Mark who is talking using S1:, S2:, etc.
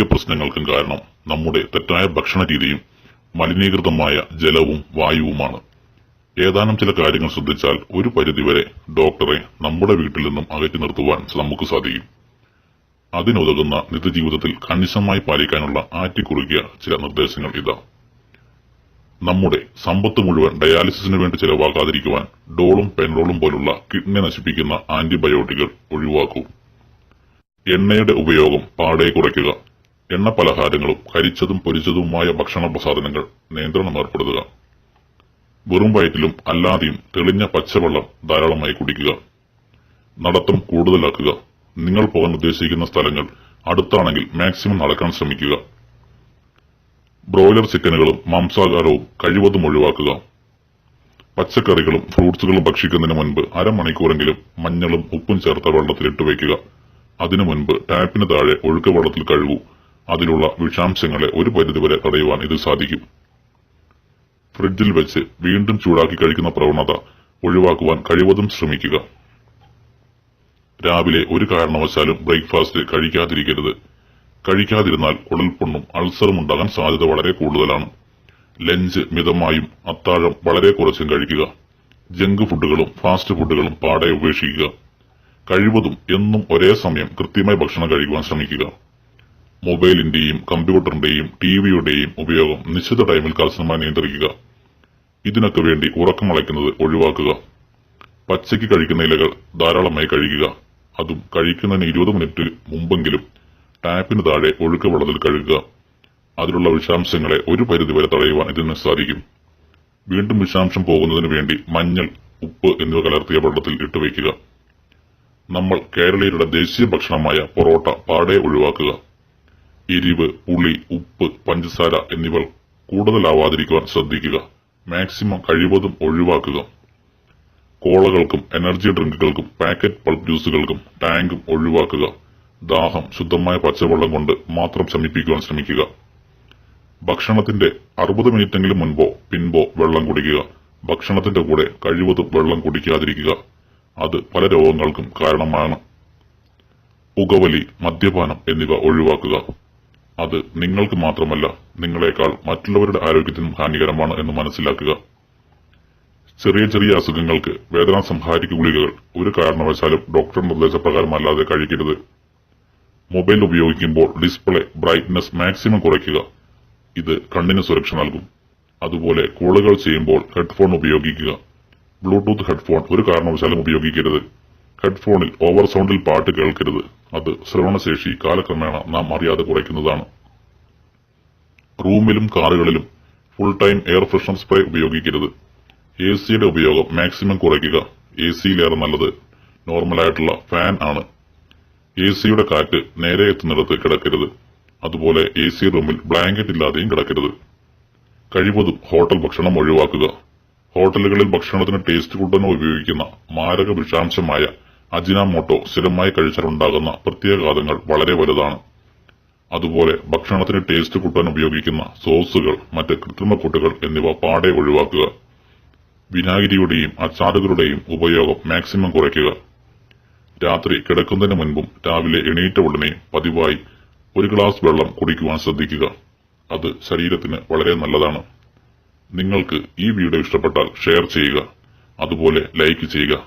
S1: മിക്ക പ്രശ്നങ്ങൾക്കും കാരണം നമ്മുടെ തെറ്റായ ഭക്ഷണ രീതിയും മലിനീകൃതമായ ജലവും വായുവുമാണ്. ഏതാനും ചില കാര്യങ്ങൾ ശ്രദ്ധിച്ചാൽ ഒരു പരിധിവരെ ഡോക്ടറെ നമ്മുടെ വീട്ടിൽ നിന്നും അകറ്റി നിർത്തുവാൻ നമുക്ക് സാധിക്കും. അതിനുതകുന്ന നിത്യജീവിതത്തിൽ കണിശമായി പാലിക്കാനുള്ള ആറ്റിക്കുറുകിയ ചില നിർദ്ദേശങ്ങൾ ഇതാ. നമ്മുടെ സമ്പത്ത് മുഴുവൻ ഡയാലിസിസിന് വേണ്ടി ചെലവാക്കാതിരിക്കുവാൻ ഡോളും പെൻഡോളും പോലുള്ള കിഡ്നി നശിപ്പിക്കുന്ന ആന്റിബയോട്ടിക്കുകൾ ഒഴിവാക്കൂ. എണ്ണയുടെ ഉപയോഗം പാടെ കുറയ്ക്കുക. എണ്ണ പലഹാരങ്ങളും കരിച്ചതും പൊരിച്ചതുമായ ഭക്ഷണ സാധനങ്ങൾ നിയന്ത്രണം ഏർപ്പെടുത്തുക. വെറും വയറ്റിലും അല്ലാതെയും തെളിഞ്ഞ പച്ചവെള്ളം ധാരാളമായി കുടിക്കുക. നടത്തം കൂടുതലാക്കുക. നിങ്ങൾ പോകാൻ ഉദ്ദേശിക്കുന്ന സ്ഥലങ്ങൾ അടുത്താണെങ്കിൽ മാക്സിമം നടക്കാൻ ശ്രമിക്കുക. ബ്രോയിലർ ചിക്കനുകളും മാംസാഹാരവും കഴിവതും ഒഴിവാക്കുക. പച്ചക്കറികളും ഫ്രൂട്ട്സുകളും ഭക്ഷിക്കുന്നതിന് മുൻപ് അരമണിക്കൂറെങ്കിലും മഞ്ഞളും ഉപ്പും ചേർത്ത വെള്ളത്തിൽ ഇട്ടുവയ്ക്കുക. അതിനു മുൻപ് ടാപ്പിന് താഴെ ഒഴുക്ക വെള്ളത്തിൽ കഴുകൂ. അതിലുള്ള വിഷാംശങ്ങളെ ഒരു പരിധിവരെ തടയുവാൻ ഇത് സാധിക്കും. ഫ്രിഡ്ജിൽ വെച്ച് വീണ്ടും ചൂടാക്കി കഴിക്കുന്ന പ്രവണത ഒഴിവാക്കുവാൻ കഴിവതും ശ്രമിക്കുക. രാവിലെ ഒരു കാരണവശാലും ബ്രേക്ക്ഫാസ്റ്റ് കഴിക്കാതിരിക്കരുത്. കഴിക്കാതിരുന്നാൽ കുടൽപ്പുണ്ണും അൾസറും ഉണ്ടാകാൻ സാധ്യത വളരെ കൂടുതലാണ്. ലഞ്ച് മിതമായും അത്താഴം വളരെ കുറച്ചും കഴിക്കുക. ജങ്ക് ഫുഡുകളും ഫാസ്റ്റ് ഫുഡുകളും പാടെ ഉപേക്ഷിക്കുക. കഴിവതും എന്നും ഒരേ സമയം കൃത്യമായി ഭക്ഷണം കഴിക്കുവാൻ ശ്രമിക്കുക. മൊബൈലിന്റെയും കമ്പ്യൂട്ടറിന്റെയും ടിവിയുടെയും ഉപയോഗം നിശ്ചിത ടൈമിൽ കർശനമായി നിയന്ത്രിക്കുക. ഇതിനൊക്കെ വേണ്ടി ഉറക്കമളയ്ക്കുന്നത് ഒഴിവാക്കുക. പച്ചയ്ക്ക് കഴിക്കുന്ന ഇലകൾ ധാരാളമായി കഴിക്കുക. അതും കഴിക്കുന്നതിന് 20 മിനിറ്റ് മുമ്പെങ്കിലും ടാപ്പിന് താഴെ ഒഴുക്ക വെള്ളത്തിൽ കഴുകുക. അതിലുള്ള വിഷാംശങ്ങളെ ഒരു പരിധിവരെ തടയുവാൻ ഇതിന് സാധിക്കും. വീണ്ടും വിഷാംശം പോകുന്നതിന് വേണ്ടി മഞ്ഞൾ, ഉപ്പ് എന്നിവ കലർത്തിയ വെള്ളത്തിൽ ഇട്ടുവയ്ക്കുക. നമ്മൾ കേരളീയരുടെ ദേശീയ ഭക്ഷണമായ പൊറോട്ട പാടെ ഒഴിവാക്കുക. എരിവ്, പുളി, ഉപ്പ്, പഞ്ചസാര എന്നിവ കൂടുതലാവാതിരിക്കുവാൻ ശ്രദ്ധിക്കുക. മാക്സിമം കഴിവതും ഒഴിവാക്കുക. കോളകൾക്കും എനർജി ഡ്രിങ്കുകൾക്കും പാക്കറ്റ് പൾപ്പ് ജ്യൂസുകൾക്കും ടാങ്കും ഒഴിവാക്കുക. ദാഹം ശുദ്ധമായ പച്ചവെള്ളം കൊണ്ട് മാത്രം ശമിപ്പിക്കുവാൻ ശ്രമിക്കുക. ഭക്ഷണത്തിന്റെ 60 മിനിറ്റെങ്കിലും മുൻപോ പിൻപോ വെള്ളം കുടിക്കുക. ഭക്ഷണത്തിന്റെ കൂടെ കഴിവതും വെള്ളം കുടിക്കാതിരിക്കുക. അത് പല രോഗങ്ങൾക്കും കാരണമാണ്. പുകവലി, മദ്യപാനം എന്നിവ ഒഴിവാക്കുക. അത് നിങ്ങൾക്ക് മാത്രമല്ല നിങ്ങളെക്കാൾ മറ്റുള്ളവരുടെ ആരോഗ്യത്തിനും ഹാനികരമാണ് എന്ന് മനസ്സിലാക്കുക. ചെറിയ ചെറിയ അസുഖങ്ങൾക്ക് വേദനാസംഹാരിക ഗുളികകൾ ഒരു കാരണവശാലും ഡോക്ടർ നിർദ്ദേശപ്രകാരമല്ലാതെ കഴിക്കരുത്. മൊബൈൽ ഉപയോഗിക്കുമ്പോൾ ഡിസ്പ്ലേ ബ്രൈറ്റ്നസ് മാക്സിമം കുറയ്ക്കുക. ഇത് കണ്ണിന് സുരക്ഷ നൽകും. അതുപോലെ കോളുകൾ ചെയ്യുമ്പോൾ ഹെഡ്ഫോൺ ഉപയോഗിക്കുക. ബ്ലൂടൂത്ത് ഹെഡ്ഫോൺ ഒരു കാരണവശാലും ഉപയോഗിക്കരുത്. ഹെഡ്ഫോണിൽ ഓവർ സൗണ്ടിൽ പാട്ട് കേൾക്കരുത്. അത് ശ്രവണശേഷി കാലക്രമേണ നാം അറിയാതെ കുറയ്ക്കുന്നതാണ്. റൂമിലും കാറുകളിലും full time air freshener spray ഉപയോഗിക്കരുത്. എസിയുടെ ഉപയോഗം മാക്സിമം കുറയ്ക്കുക. എസിയിലേറെ നല്ലത് നോർമലായിട്ടുള്ള ഫാൻ ആണ്. എസിയുടെ കാറ്റ് നേരെ എത്തുന്നിടത്ത് കിടക്കരുത്. അതുപോലെ എസി റൂമിൽ ബ്ലാങ്കറ്റ് ഇല്ലാതെയും കിടക്കരുത്. കഴിവതും ഹോട്ടൽ ഭക്ഷണം ഒഴിവാക്കുക. ഹോട്ടലുകളിൽ ഭക്ഷണത്തിന് ടേസ്റ്റ് കൂട്ടാൻ ഉപയോഗിക്കുന്ന മാരക വിഷാംശമായ അജിനാമോട്ടോ സ്ഥിരമായി കഴിച്ചാലുണ്ടാകുന്ന പ്രത്യാഘാതങ്ങൾ വളരെ വലുതാണ്. അതുപോലെ ഭക്ഷണത്തിന് ടേസ്റ്റ് കൂട്ടാൻ ഉപയോഗിക്കുന്ന സോസുകൾ, മറ്റ് കൃത്രിമ കൂട്ടുകൾ എന്നിവ പാടെ ഒഴിവാക്കുക. വിനാഗിരിയുടെയും അച്ചാറുകളുടെയും ഉപയോഗം മാക്സിമം കുറയ്ക്കുക. രാത്രി കിടക്കുന്നതിന് മുൻപും രാവിലെ എണീറ്റ ഉടനെ പതിവായി 1 ഗ്ലാസ് വെള്ളം കുടിക്കുവാൻ ശ്രദ്ധിക്കുക. അത് ശരീരത്തിന് വളരെ നല്ലതാണ്. നിങ്ങൾക്ക് ഈ വീഡിയോ ഇഷ്ടപ്പെട്ടാൽ ഷെയർ ചെയ്യുക. അതുപോലെ ലൈക്ക് ചെയ്യുക.